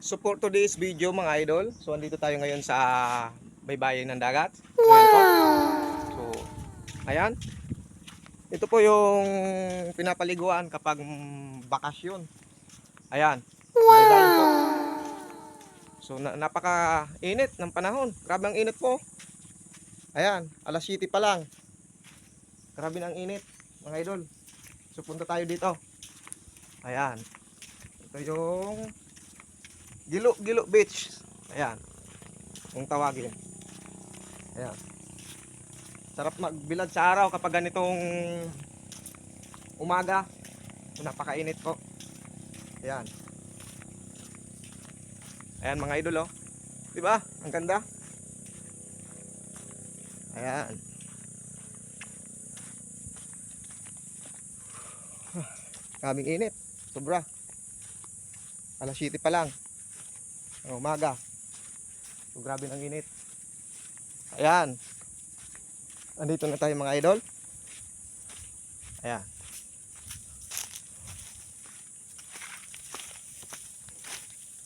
So for today's video mga idol, so andito tayo ngayon sa baybayin ng dagat. So, yun po. So, ayan. Ito po yung pinapaliguan kapag bakasyon. Ayan. Baybayin po. So napaka-init ng panahon. Grabe ang init po. Ayan, alas 7 pa lang. Grabe ang init mga idol. So punta tayo dito. Ayan. Ito yung Gilo Beach. Ayan. Kung tawagin. Ayan. Sarap magbilad sa araw kapag ganitong umaga. Napakainit po. Ayan. Ayan mga idol oh. 'Di ba? Ang ganda. Ayan. Kaming init. Sobra. Alas 7 pa lang. Ng umaga. So grabe ang init. Ayan. Andito na tayo mga idol. Ayan.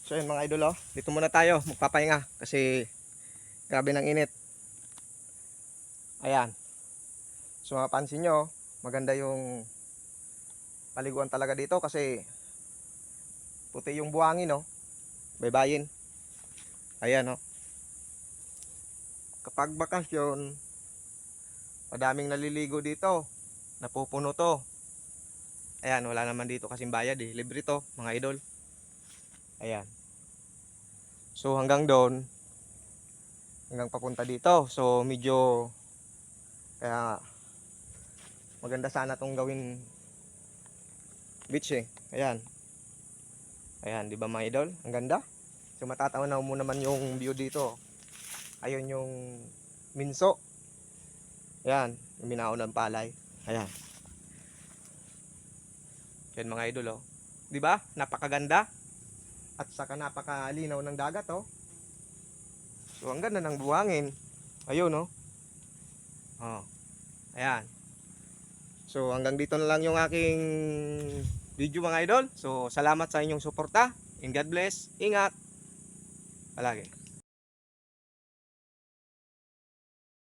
So yun mga idol oh. Dito muna tayo magpapahinga kasi grabe ng init. Ayan. So mapapansin nyo, maganda yung paliguan talaga dito kasi puti yung buhangin oh. Baybayin. Ayan oh. Kapag bakasyon, madaming naliligo dito. Napupuno to. Ayan, wala naman dito kasing bayad eh. Libre to mga idol. Ayan. So hanggang doon, hanggang papunta dito. So medyo kaya maganda sana tong gawin beach eh. Ayan. Ayan, di ba mga idol? Ang ganda. So matatanaw mo naman yung view dito. Ayun yung Minso. Ayan, yung minaon ng palay. Ayan. Yan mga idol oh. Di ba? Napakaganda. At saka napakalinaw ng dagat oh. So ang ganda ng buhangin. Ayun oh. Oh. Ayan. So hanggang dito na lang yung aking video mga idol. So salamat sa inyong suporta. And God bless. Ingat palagi.